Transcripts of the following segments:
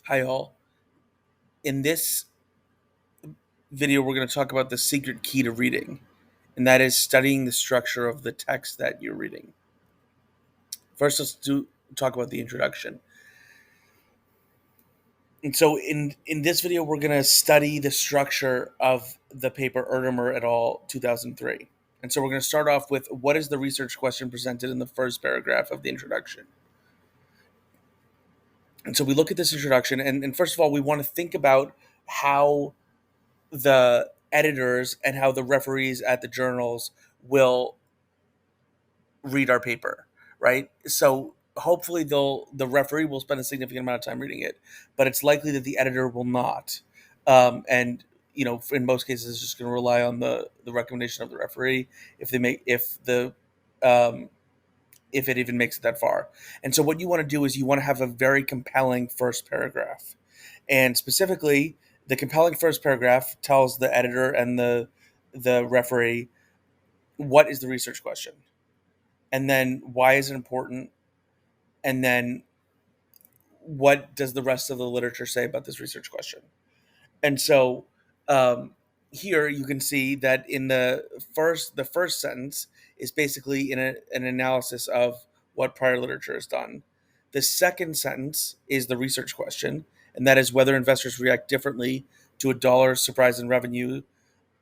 Hi all. In this video, we're going to talk about the secret key to reading, and that is studying the structure of the text that you're reading. First, talk about the introduction. And so in this video, we're going to study the structure of the paper Erdimer et al. 2003. And so we're going to start off with what is the research question presented in the first paragraph of the introduction. And so we look at this introduction, and first of all, we want to think about how the editors and how the referees at the journals will read our paper, right? So hopefully the referee will spend a significant amount of time reading it, but it's likely that the editor will not. And in most cases, it's just going to rely on the recommendation of the referee um, if it even makes it that far. And so what you want to do is you want to have a very compelling first paragraph. And specifically, the compelling first paragraph tells the editor and the referee what is the research question, and then why is it important, and then what does the rest of the literature say about this research question. And so um, here you can see that in the first sentence is basically an analysis of what prior literature has done. The second sentence is the research question, and that is whether investors react differently to a dollar surprise in revenue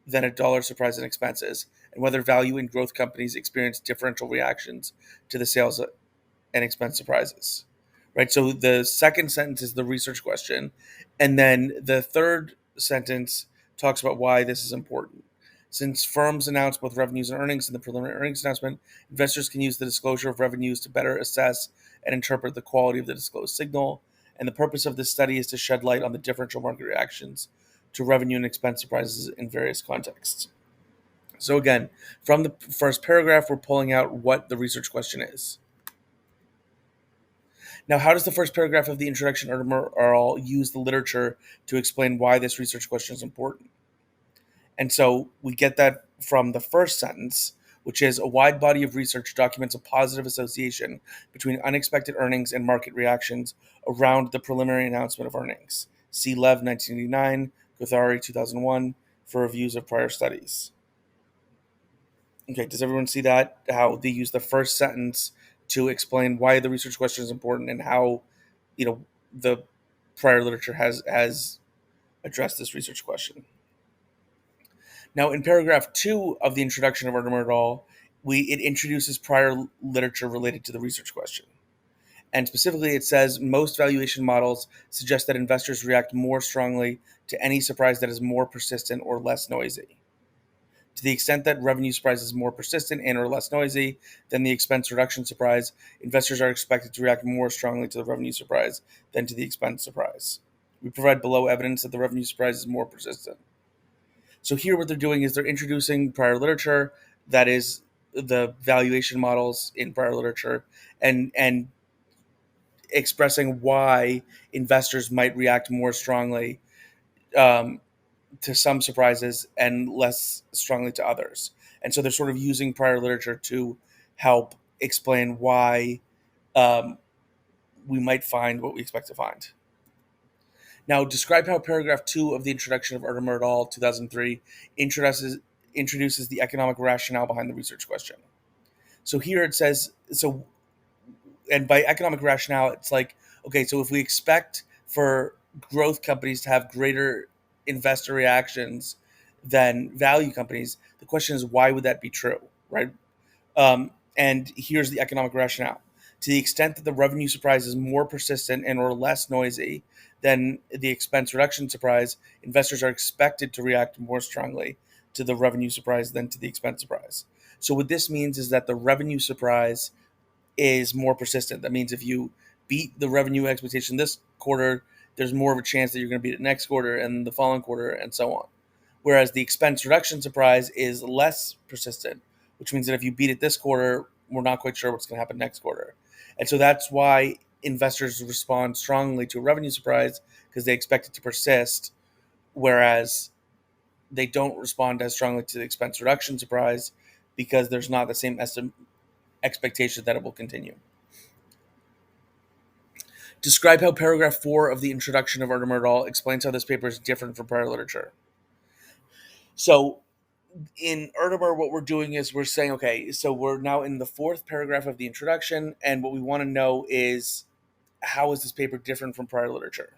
than a dollar surprise in expenses, and whether value in growth companies experience differential reactions to the sales and expense surprises. Right. So the second sentence is the research question, and then the third sentence talks about why this is important. Since firms announce both revenues and earnings in the preliminary earnings announcement, investors can use the disclosure of revenues to better assess and interpret the quality of the disclosed signal. And the purpose of this study is to shed light on the differential market reactions to revenue and expense surprises in various contexts. So again, from the first paragraph, we're pulling out what the research question is. Now, how does the first paragraph of the introduction article use the literature to explain why this research question is important? And so we get that from the first sentence, which is a wide body of research documents a positive association between unexpected earnings and market reactions around the preliminary announcement of earnings. See Lev 1989, Guthari 2001 for reviews of prior studies. Okay, does everyone see that? How they use the first sentence to explain why the research question is important and how, the prior literature has addressed this research question. Now, in paragraph 2 of the introduction of Artemer et al., it introduces prior literature related to the research question. And specifically, it says most valuation models suggest that investors react more strongly to any surprise that is more persistent or less noisy. To the extent that revenue surprise is more persistent and or less noisy than the expense reduction surprise, investors are expected to react more strongly to the revenue surprise than to the expense surprise. We provide below evidence that the revenue surprise is more persistent. So here what they're doing is they're introducing prior literature, that is the valuation models in prior literature, and expressing why investors might react more strongly um, to some surprises and less strongly to others. And so they're sort of using prior literature to help explain why um, we might find what we expect to find. Now, describe how paragraph 2 of the introduction of Erdimer et al. 2003 introduces the economic rationale behind the research question. So here it says, and by economic rationale, it's like, okay, so if we expect for growth companies to have greater investor reactions than value companies, the question is, why would that be true, right? And here's the economic rationale. To the extent that the revenue surprise is more persistent and or less noisy than the expense reduction surprise, investors are expected to react more strongly to the revenue surprise than to the expense surprise. So what this means is that the revenue surprise is more persistent. That means if you beat the revenue expectation this quarter, there's more of a chance that you're going to beat it next quarter and the following quarter and so on. Whereas the expense reduction surprise is less persistent, which means that if you beat it this quarter, we're not quite sure what's going to happen next quarter. And so that's why investors respond strongly to a revenue surprise, because they expect it to persist, whereas they don't respond as strongly to the expense reduction surprise because there's not the same expectation that it will continue. Describe how paragraph 4 of the introduction of Artemer et al. Explains how this paper is different from prior literature. So in Erdemer, what we're doing is we're saying, okay, so we're now in the fourth paragraph of the introduction, and what we want to know is how is this paper different from prior literature?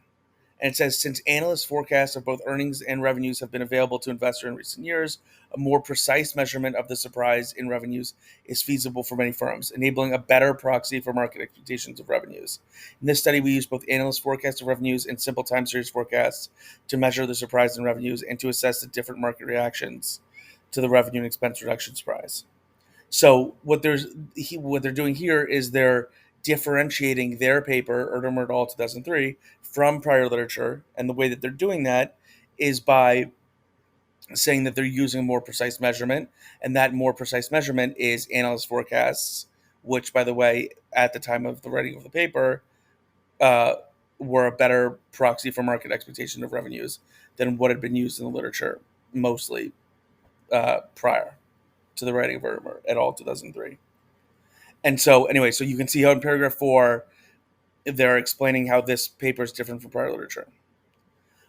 And it says, since analysts' forecasts of both earnings and revenues have been available to investors in recent years, a more precise measurement of the surprise in revenues is feasible for many firms, enabling a better proxy for market expectations of revenues. In this study, we used both analyst forecasts of revenues and simple time series forecasts to measure the surprise in revenues and to assess the different market reactions to the revenue and expense reduction surprise. So what they're doing here is they're differentiating their paper, Erdemer et al. 2003, from prior literature, and the way that they're doing that is by saying that they're using a more precise measurement, and that more precise measurement is analyst forecasts, which, by the way, at the time of the writing of the paper, uh, were a better proxy for market expectation of revenues than what had been used in the literature, mostly prior to the writing of Erdemer et al. 2003. And so, anyway, so you can see how in paragraph 4, they're explaining how this paper is different from prior literature.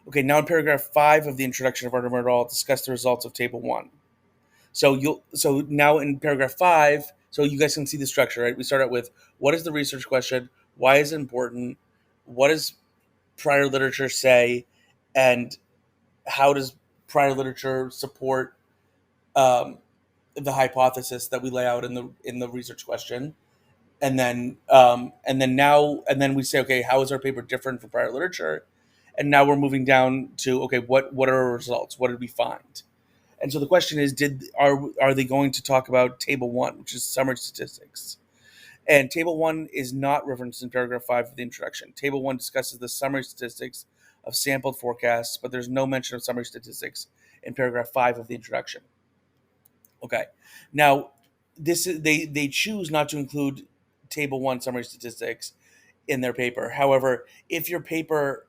Okay, now in paragraph 5 of the introduction of Artemer et al., discuss the results of table 1. So now in paragraph 5, so you guys can see the structure, right? We start out with what is the research question, why is it important, what does prior literature say, and how does prior literature support um, the hypothesis that we lay out in the research question. And then we say, okay, how is our paper different from prior literature? And now we're moving down to, okay, what are our results? What did we find? And so the question is, are they going to talk about table 1, which is summary statistics? And table 1 is not referenced in paragraph 5 of the introduction. Table 1 discusses the summary statistics of sampled forecasts, but there's no mention of summary statistics in paragraph 5 of the introduction. Okay. Now, they choose not to include table 1 summary statistics in their paper. However, if your paper,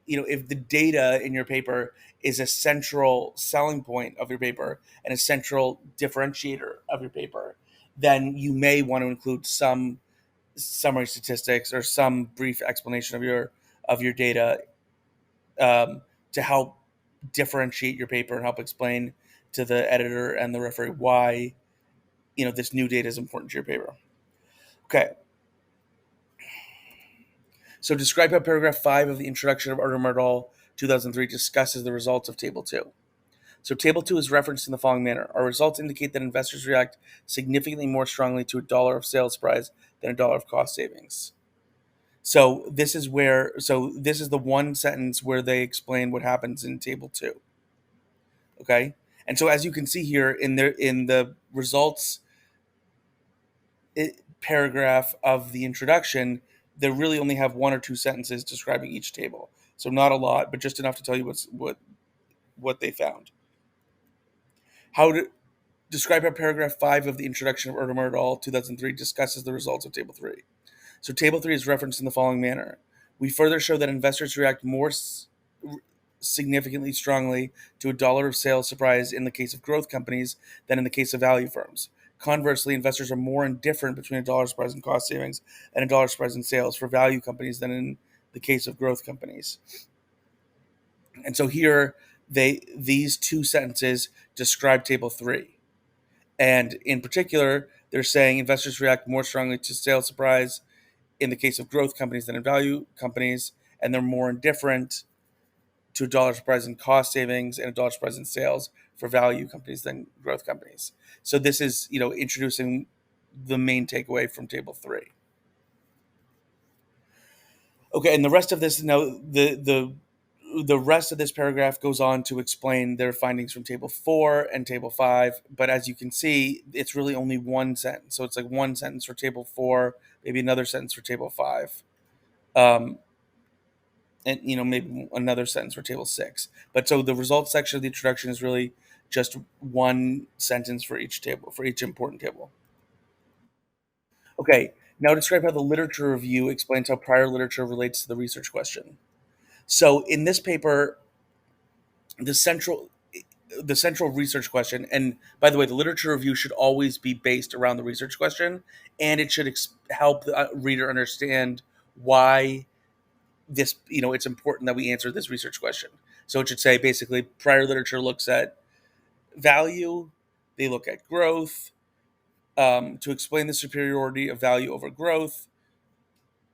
if the data in your paper is a central selling point of your paper and a central differentiator of your paper, then you may want to include some summary statistics or some brief explanation of your data, to help differentiate your paper and help explain to the editor and the referee why this new data is important to your paper. Okay. So describe how paragraph 5 of the introduction of Artemer et al. 2003 discusses the results of table 2. So table 2 is referenced in the following manner. Our results indicate that investors react significantly more strongly to $1 of sales price than $1 of cost savings. So this is the one sentence where they explain what happens in table 2. Okay? And so as you can see here in the results paragraph of the introduction, they really only have one or two sentences describing each table. So not a lot, but just enough to tell you what they found. How to describe how paragraph 5 of the introduction of Erdemer et al. 2003 discusses the results of table 3. So table 3 is referenced in the following manner. We further show that investors react more significantly strongly to $1 of sales surprise in the case of growth companies than in the case of value firms. Conversely, investors are more indifferent between $1 surprise in cost savings and $1 surprise in sales for value companies than in the case of growth companies. And so here, these two sentences describe table 3. And in particular, they're saying investors react more strongly to sales surprise in the case of growth companies than in value companies, and they're more indifferent to $1 surprise in cost savings and $1 surprise in sales for value companies than growth companies. So this is, introducing the main takeaway from table 3. Okay, and the rest of this, now the rest of this paragraph goes on to explain their findings from table 4 and table 5, but as you can see, it's really only one sentence. So it's like one sentence for table 4, maybe another sentence for table 5. And maybe another sentence for table 6. But so the results section of the introduction is really just one sentence for each table, for each important table. Okay, now describe how the literature review explains how prior literature relates to the research question. So in this paper, the central research question, and by the way, the literature review should always be based around the research question, and it should help the reader understand why this, it's important that we answer this research question. So it should say basically prior literature looks at value, they look at growth. To explain the superiority of value over growth,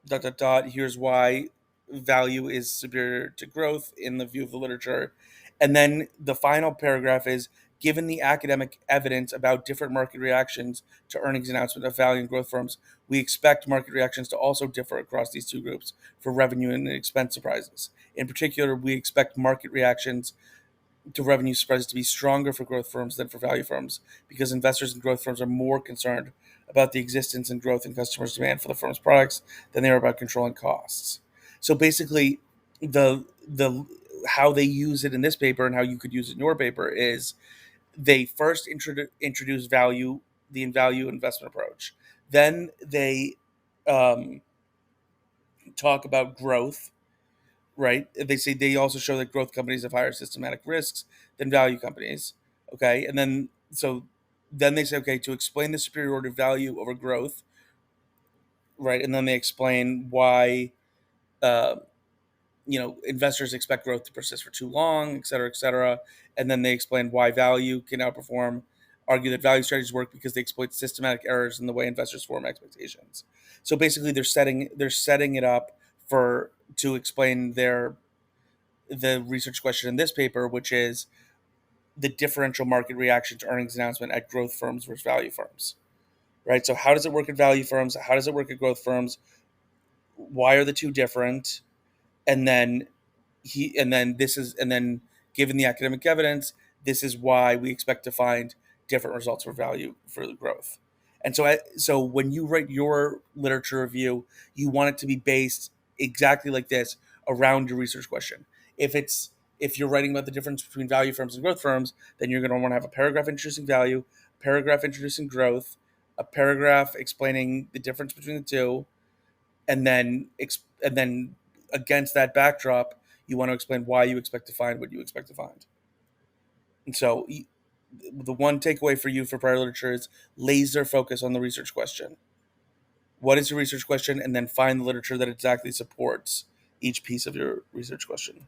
dot dot dot. Here's why value is superior to growth in the view of the literature, and then the final paragraph is given the academic evidence about different market reactions to earnings announcement of value and growth firms, we expect market reactions to also differ across these two groups for revenue and expense surprises. In particular, we expect market reactions to revenue surprises to be stronger for growth firms than for value firms because investors in growth firms are more concerned about the existence and growth in customers' demand for the firm's products than they are about controlling costs. So basically, the how they use it in this paper and how you could use it in your paper is they first introduce value, the value investment approach. Then they um, talk about growth, right? They say they also show that growth companies have higher systematic risks than value companies. Okay, and then they say, okay, to explain the superiority of value over growth, right? And then they explain why uh, investors expect growth to persist for too long, et cetera, et cetera. And then they explain why value can outperform. Argue that value strategies work because they exploit systematic errors in the way investors form expectations. So basically, they're setting it up for to explain the research question in this paper, which is the differential market reaction to earnings announcement at growth firms versus value firms. Right. So how does it work at value firms? How does it work at growth firms? Why are the two different? And then given the academic evidence, this is why we expect to find different results for value for the growth. And so when you write your literature review, you want it to be based exactly like this around your research question. If you're writing about the difference between value firms and growth firms, then you're going to want to have a paragraph introducing value, a paragraph introducing growth, a paragraph explaining the difference between the two, and then against that backdrop, you want to explain why you expect to find what you expect to find. And so the one takeaway for you for prior literature is laser focus on the research question. What is your research question? And then find the literature that exactly supports each piece of your research question.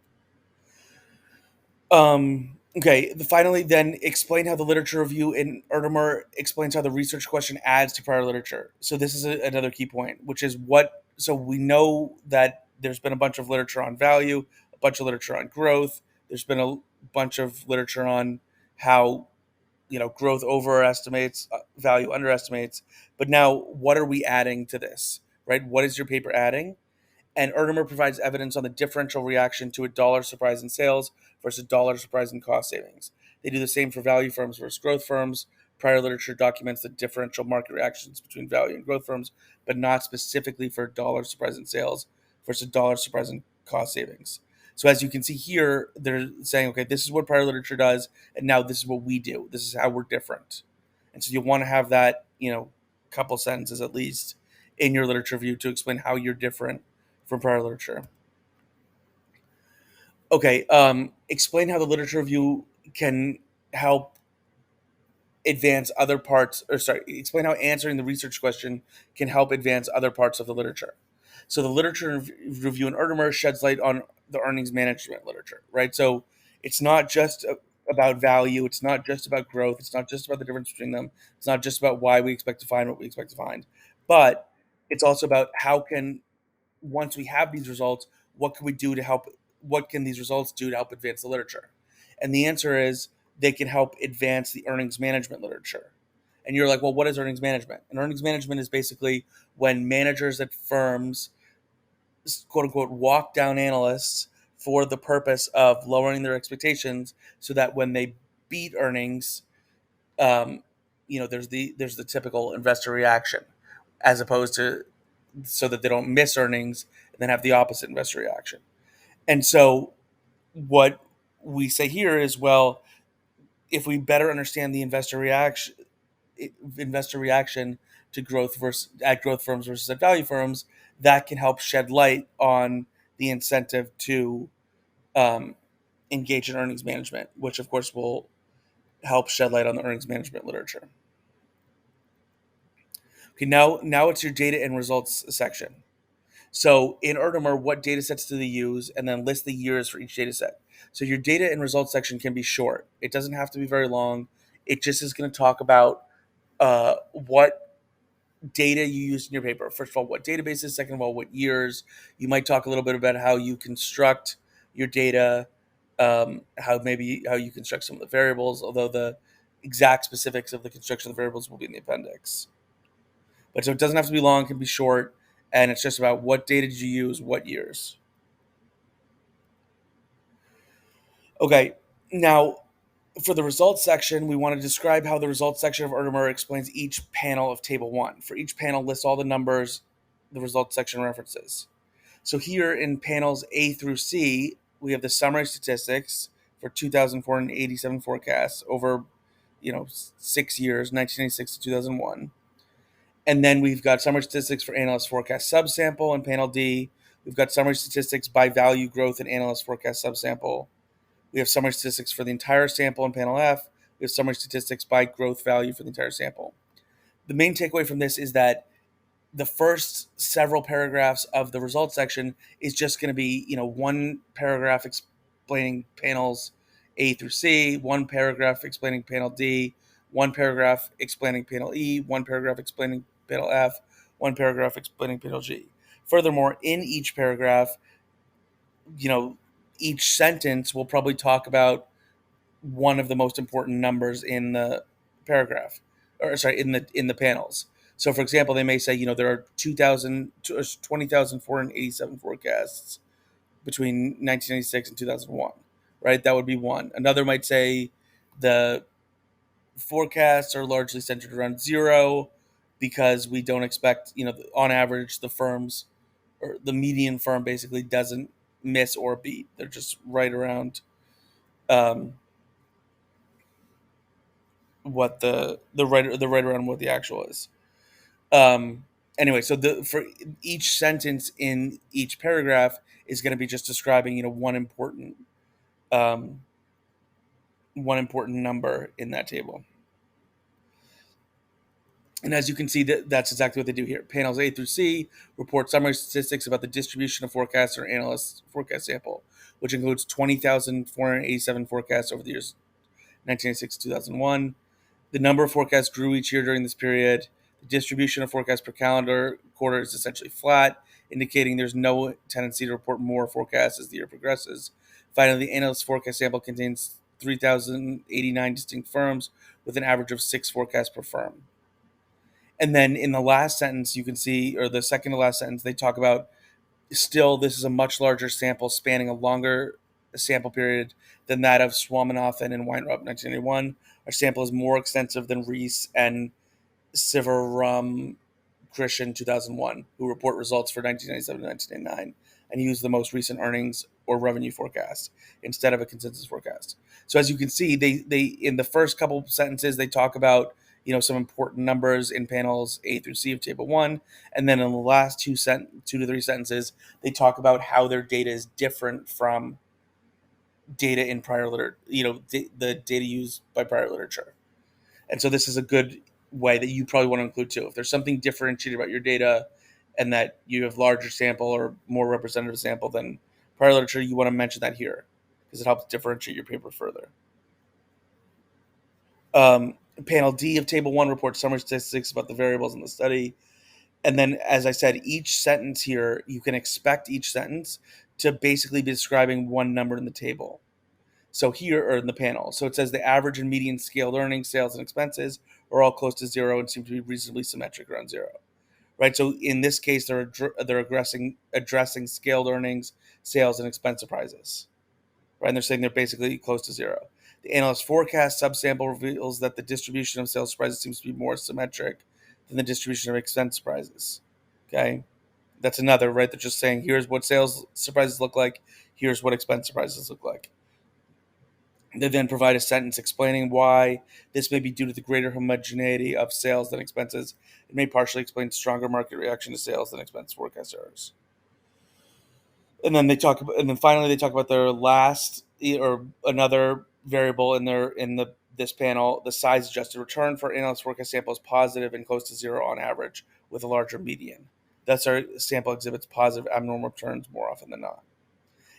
Okay. Finally, then explain how the literature review in Erdimer explains how the research question adds to prior literature. So this is another key point, which is what. So we know that there's been a bunch of literature on value, a bunch of literature on growth. There's been a bunch of literature on how growth overestimates, value underestimates. But now, what are we adding to this? Right? What is your paper adding? And Erdimer provides evidence on the differential reaction to a dollar surprise in sales versus a dollar surprise in cost savings. They do the same for value firms versus growth firms. Prior literature documents the differential market reactions between value and growth firms, but not specifically for a dollar surprise in sales versus a dollar surprise in cost savings. So as you can see here, they're saying, okay, this is what prior literature does, and now this is what we do. This is how we're different. And so you want to have that, couple sentences at least in your literature review to explain how you're different from prior literature. Okay, explain how the literature review can help advance other parts, or sorry, explain how answering the research question can help advance other parts of the literature. So the literature review in Erdimer sheds light on the earnings management literature, right? So it's not just about value, it's not just about growth, it's not just about the difference between them, it's not just about why we expect to find what we expect to find, but it's also about how can once we have these results, what can we do to help? What can these results do to help advance the literature? And the answer is they can help advance the earnings management literature. And you're like, well, what is earnings management? And earnings management is basically when managers at firms, quote unquote, walk down analysts for the purpose of lowering their expectations so that when they beat earnings, um, there's the typical investor reaction, as opposed to so that they don't miss earnings and then have the opposite investor reaction. And so what we say here is, well, if we better understand the investor reaction to growth versus at growth firms versus at value firms, that can help shed light on the incentive to um, engage in earnings management, which of course will help shed light on the earnings management literature. Okay, now it's your data and results section. So in Erdimer, what data sets do they use, and then list the years for each data set. So your data and results section can be short. It doesn't have to be very long. It just is going to talk about what data you used in your paper. First of all, what databases. Second of all, what years. You might talk a little bit about how you construct your data, how you construct some of the variables. Although the exact specifics of the construction of the variables will be in the appendix. But so it doesn't have to be long; it can be short, and it's just about what data did you use, what years. Okay, now for the results section, we want to describe how the results section of Erdimer explains each panel of Table 1. For each panel, lists all the numbers the results section references. So here in panels A through C, we have the summary statistics for 2,487 forecasts over, 6 years, 1996 to 2001. And then we've got summary statistics for analyst forecast subsample in panel D. We've got summary statistics by value growth in analyst forecast subsample. We have summary statistics for the entire sample in panel F. We have summary statistics by growth value for the entire sample. The main takeaway from this is that the first several paragraphs of the results section is just going to be, one paragraph explaining panels A through C, one paragraph explaining panel D, one paragraph explaining panel E, one paragraph explaining panel F, one paragraph explaining panel G. Furthermore, in each paragraph, you know, each sentence will probably talk about one of the most important numbers in the paragraph, or sorry, in the panels. So, for example, they may say, there are 20,487 forecasts between 1996 and 2001, right? That would be one. Another might say the forecasts are largely centered around zero because we don't expect, on average, the firms or the median firm basically doesn't miss or beat. They're just right around um, what the right around what the actual is. Um, anyway, so the for each sentence in each paragraph is going to be just describing um, one important number in that table. And as you can see, that's exactly what they do here. Panels A through C report summary statistics about the distribution of forecasts or analysts' forecast sample, which includes 20,487 forecasts over the years 1996 to 2001. The number of forecasts grew each year during this period. The distribution of forecasts per calendar quarter is essentially flat, indicating there's no tendency to report more forecasts as the year progresses. Finally, the analyst forecast sample contains 3,089 distinct firms with an average of 6 forecasts per firm. And then in the last sentence, you can see, or the second to last sentence, they talk about still this is a much larger sample spanning a longer sample period than that of Swaminathan and Weinraup 1981. Our sample is more extensive than Reese and Sivaram Krishnan 2001, who report results for 1997 to 1999 and use the most recent earnings or revenue forecast instead of a consensus forecast. So as you can see, they in the first couple sentences they talk about some important numbers in panels A through C of Table 1, and then in the last 2 to 3 sentences they talk about how their data is different from data in prior literature, the data used by prior literature. And so this is a good way that you probably want to include too. If there's something differentiated about your data and that you have larger sample or more representative sample than prior literature, you want to mention that here because it helps differentiate your paper further. Panel D of Table 1 reports summary statistics about the variables in the study. And then, as I said, each sentence here, you can expect each sentence to basically be describing one number in the table. So here, or in the panel, so it says the average and median scaled earnings, sales, and expenses are all close to zero and seem to be reasonably symmetric around zero, right? So in this case, they're addressing scaled earnings, sales, and expense surprises, right? And they're saying they're basically close to zero. The analyst forecast subsample reveals that the distribution of sales surprises seems to be more symmetric than the distribution of expense surprises. Okay, that's another, right? They're just saying here's what sales surprises look like, here's what expense surprises look like. They then provide a sentence explaining why this may be due to the greater homogeneity of sales than expenses. It may partially explain stronger market reaction to sales than expense forecast errors. And then finally they talk about their last or another variable in this panel. The size adjusted return for analyst forecast sample is positive and close to zero on average with a larger median. Thus, our sample exhibits positive abnormal returns more often than not.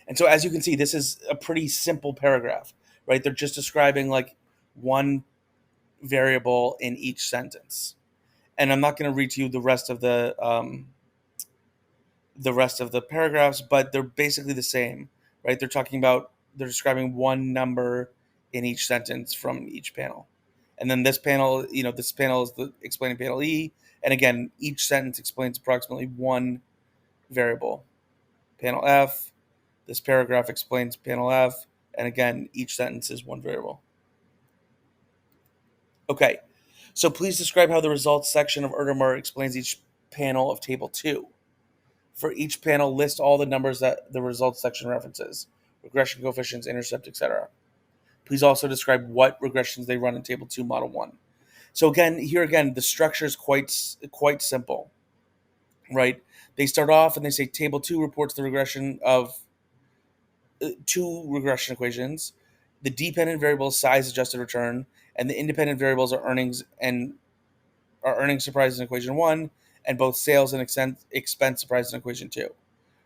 And so, as you can see, this is a pretty simple paragraph, right? They're just describing like one variable in each sentence. And I'm not going to read to you the rest of the paragraphs, but they're basically the same, right? They're describing one number in each sentence from each panel. And then this panel is the explaining panel E. And again, each sentence explains approximately one variable. Panel F, this paragraph explains panel F. And again, each sentence is one variable. Okay, so please describe how the results section of Erdemer explains each panel of table 2. For each panel, list all the numbers that the results section references, regression coefficients, intercept, etc. Please also describe what regressions they run in table 2, model 1. So again, the structure is quite simple, right? They start off and they say table 2 reports the regression of two regression equations. The dependent variable is size adjusted return, and the independent variables are earnings surprise in equation 1, and both sales and expense surprise in equation 2.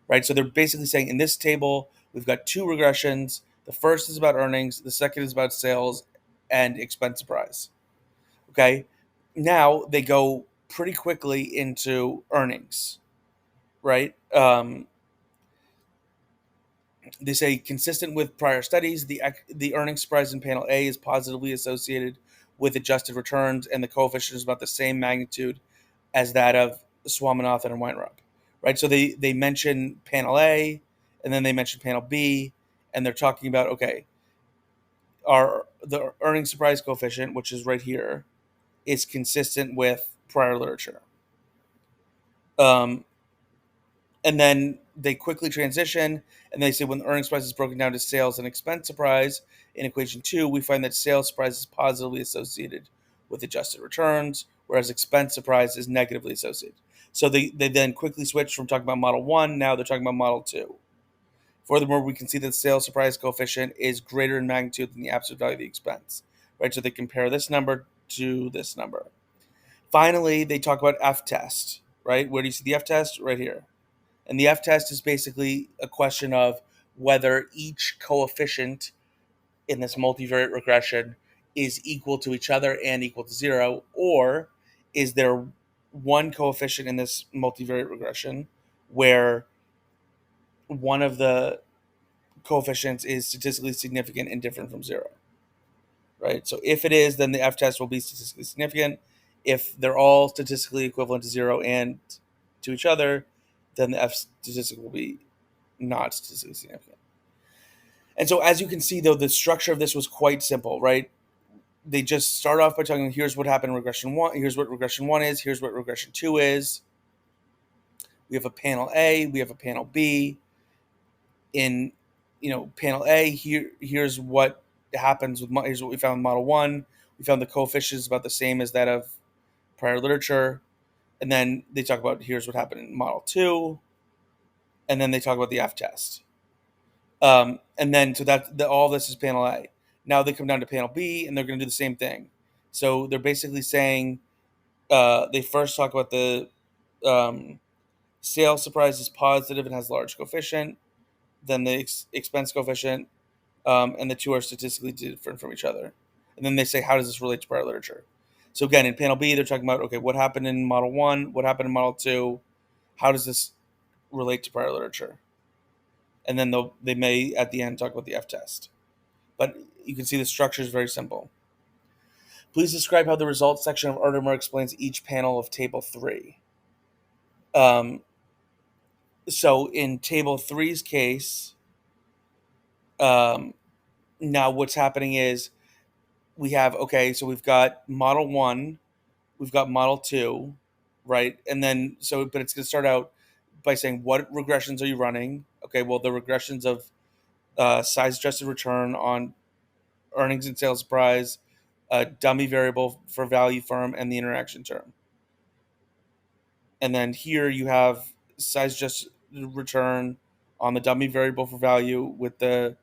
Right? So they're basically saying in this table, we've got two regressions. The first is about earnings, the second is about sales and expense surprise. Okay. Now they go pretty quickly into earnings, right? They say consistent with prior studies, the earnings surprise in panel A is positively associated with adjusted returns, and the coefficient is about the same magnitude as that of Swaminathan and Weinrop, right? So they mention panel A, and then they mention panel B, and they're talking about okay, the earnings surprise coefficient, which is right here, is consistent with prior literature. Um, and then they quickly transition and they say when the earnings price is broken down to sales and expense surprise in equation 2, we find that sales surprise is positively associated with adjusted returns, whereas expense surprise is negatively associated. So they then quickly switch from talking about model 1, now they're talking about model 2. Furthermore, we can see that the sales surprise coefficient is greater in magnitude than the absolute value of the expense, right? So they compare this number to this number. Finally, they talk about F test, right? Where do you see the F test? Right here. And the F test is basically a question of whether each coefficient in this multivariate regression is equal to each other and equal to 0, or is there one coefficient in this multivariate regression where one of the coefficients is statistically significant and different from 0, right? So if it is, then the F test will be statistically significant. If they're all statistically equivalent to 0 and to each other, then the F statistic will be not statistically significant. And so, as you can see, though, the structure of this was quite simple, right? They just start off by talking, here's what happened in regression 1, here's what regression 1 is, here's what regression 2 is. We have a panel A, we have a panel B. In panel A, here's what happens here's what we found in model 1. We found the coefficient is about the same as that of prior literature. And then they talk about here's what happened in model 2. And then they talk about the F test. And then so all this is panel A. Now they come down to panel B, and they're going to do the same thing. So they're basically saying they first talk about the sales surprise is positive and has large coefficient, then the expense coefficient, and the two are statistically different from each other. And then they say, how does this relate to prior literature? So again, in panel B, they're talking about, okay, what happened in model 1, what happened in model 2, how does this relate to prior literature? And then they may, at the end, talk about the F test. But you can see the structure is very simple. Please describe how the results section of Artemer explains each panel of Table 3. So in Table 3's case, now what's happening is so we've got Model 1, we've got Model 2, right? And then, but it's going to start out by saying, what regressions are you running? Okay, well, the regressions of size adjusted return on earnings and sales price, a dummy variable for value firm, and the interaction term. And then here you have size adjusted return on the dummy variable for value with the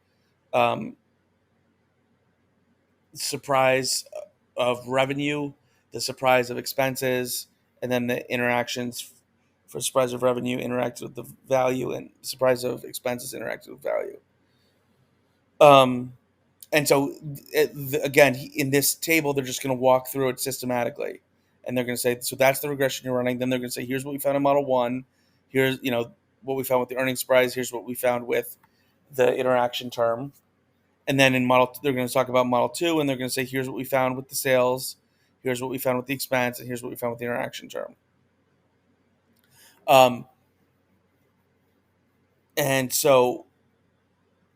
um, surprise of revenue, the surprise of expenses, and then the interactions for surprise of revenue interacted with the value, and surprise of expenses interacted with value. Um, and so, again, in this table, they're just going to walk through it systematically. And they're going to say, so that's the regression you're running. Then they're going to say, here's what we found in model one. Here's, what we found with the earnings surprise. Here's what we found with the interaction term. And then they're going to talk about model two, and they're going to say, here's what we found with the sales. Here's what we found with the expense. And here's what we found with the interaction term. Um, and so,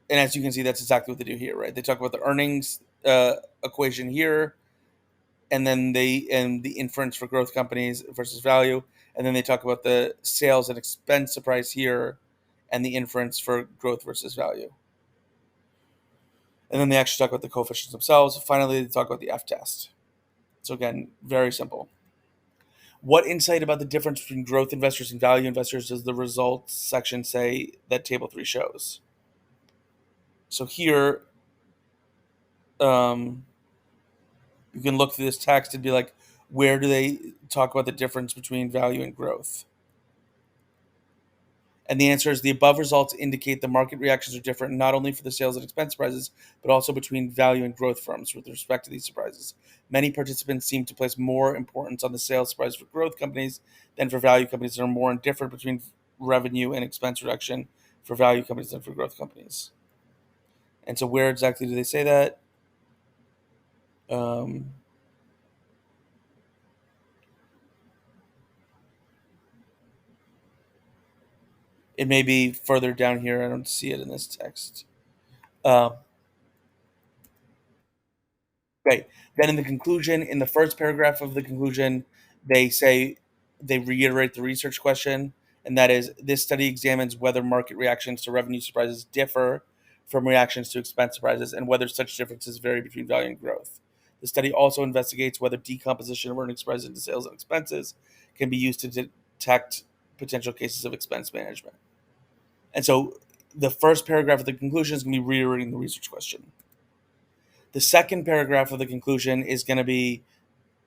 and as you can see, that's exactly what they do here, right? They talk about the earnings equation here, and then the inference for growth companies versus value, and then they talk about the sales and expense surprise here, and the inference for growth versus value, and then they actually talk about the coefficients themselves. Finally, they talk about the F test. So again, very simple. What insight about the difference between growth investors and value investors does the results section say that table 3 shows? So here, um, you can look through this text and be like, where do they talk about the difference between value and growth? And the answer is the above results indicate the market reactions are different not only for the sales and expense surprises, but also between value and growth firms with respect to these surprises. Many participants seem to place more importance on the sales surprise for growth companies than for value companies, and are more indifferent between revenue and expense reduction for value companies than for growth companies. And so, where exactly do they say that? Um, it may be further down here. I don't see it in this text. Um, Right. Then in the conclusion, in the first paragraph of the conclusion, they say they reiterate the research question, and that is this study examines whether market reactions to revenue surprises differ from reactions to expense surprises and whether such differences vary between value and growth. The study also investigates whether decomposition of earnings surprises into sales and expenses can be used to detect potential cases of expense management. And so the first paragraph of the conclusion is going to be reiterating the research question. The second paragraph of the conclusion is going to be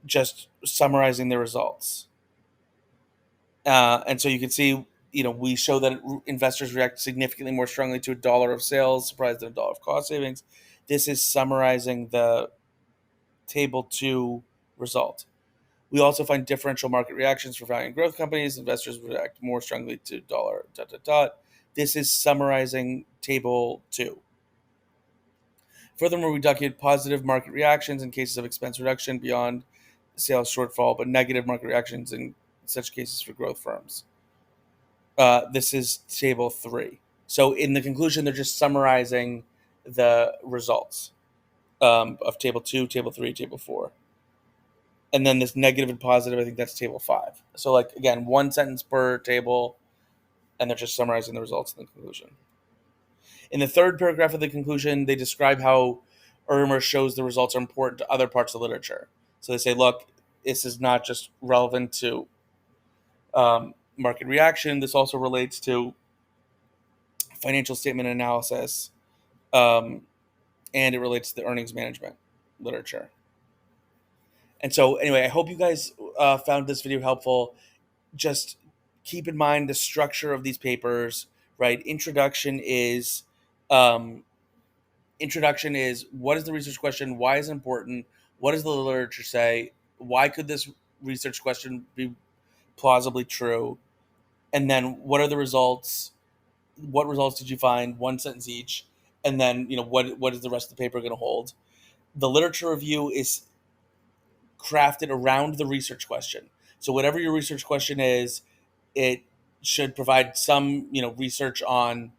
just summarizing the results. And so you can see, we show that investors react significantly more strongly to $1 of sales surprise than $1 of cost savings. This is summarizing the table 2 result. We also find differential market reactions for value and growth companies. Investors react more strongly to dollar dot dot dot. This is summarizing table 2. Furthermore, we document positive market reactions in cases of expense reduction beyond sales shortfall, but negative market reactions in such cases for growth firms. This is table 3. So in the conclusion, they're just summarizing the results of table 2, table 3, table 4. And then this negative and positive, I think that's table 5. So, like, again, one sentence per table, and they're just summarizing the results in the conclusion. In the third paragraph of the conclusion, they describe how Irmer shows the results are important to other parts of the literature. So they say, look, this is not just relevant to market reaction. This also relates to financial statement analysis, um, and it relates to the earnings management literature. And so, anyway, I hope you guys found this video helpful. Just keep in mind the structure of these papers, right? Um, introduction is what is the research question? Why is it important? What does the literature say? Why could this research question be plausibly true? And then what are the results? What results did you find? One sentence each. And then, what is the rest of the paper going to hold? The literature review is crafted around the research question. So whatever your research question is, it should provide some, research on,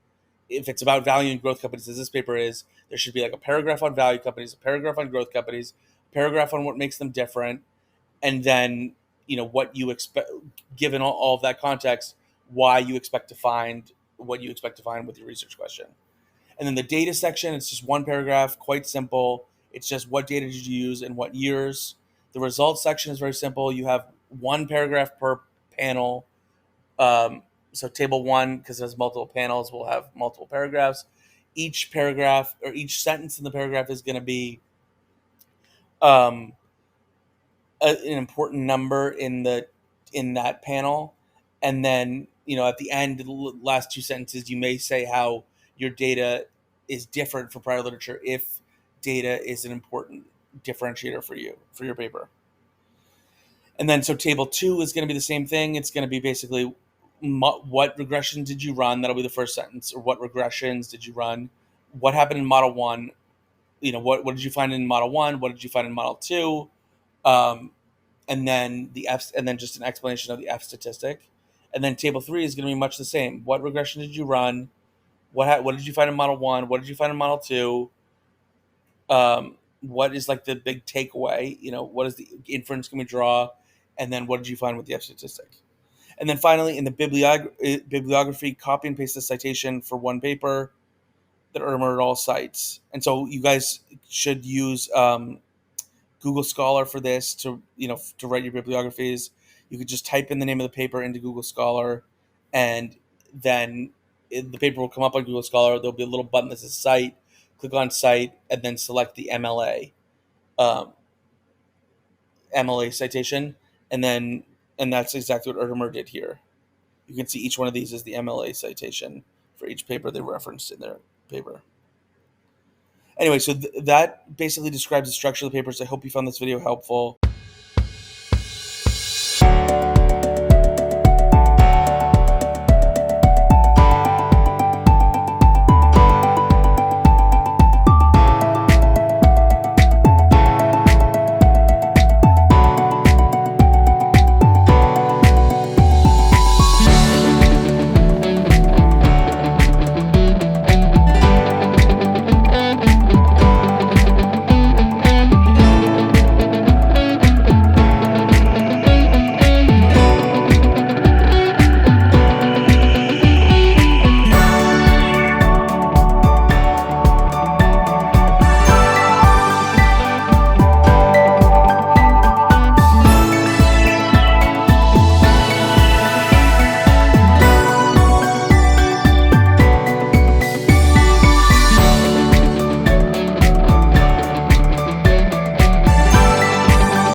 if it's about value and growth companies, as this paper is, there should be like a paragraph on value companies, a paragraph on growth companies, a paragraph on what makes them different, and then, what you expect, given all of that context, why you expect to find what you expect to find with your research question. And then the data section, it's just one paragraph, quite simple. It's just what data did you use and what years. The results section is very simple. You have one paragraph per panel. So table 1, because there's multiple panels, will have multiple paragraphs. Each paragraph or each sentence in the paragraph is going to be an important number in that panel, And then, at the end, the last two sentences, you may say how your data is different from prior literature if data is an important differentiator for you, for your paper. And then, so table 2 is going to be the same thing. It's going to be basically what regression did you run? That'll be the first sentence. Or what regressions did you run? What happened in model 1? What did you find in model 1? What did you find in model 2? Um, and then and then just an explanation of the F statistic. And then table 3 is going to be much the same. What regression did you run? What did you find in model 1? What did you find in model 2? What is like the big takeaway? What is the inference can we draw? And then what did you find with the F statistic? And then finally, in the bibliography, copy and paste the citation for one paper that Irmer et al. Cites. And so you guys should use Google Scholar for this to write your bibliographies. You could just type in the name of the paper into Google Scholar, and then the paper will come up on Google Scholar. There'll be a little button that says Cite. Click on Cite, and then select the um, MLA citation, and that's exactly what Erdemer did here. You can see each one of these is the MLA citation for each paper they referenced in their paper. Anyway, so that basically describes the structure of the papers. I hope you found this video helpful.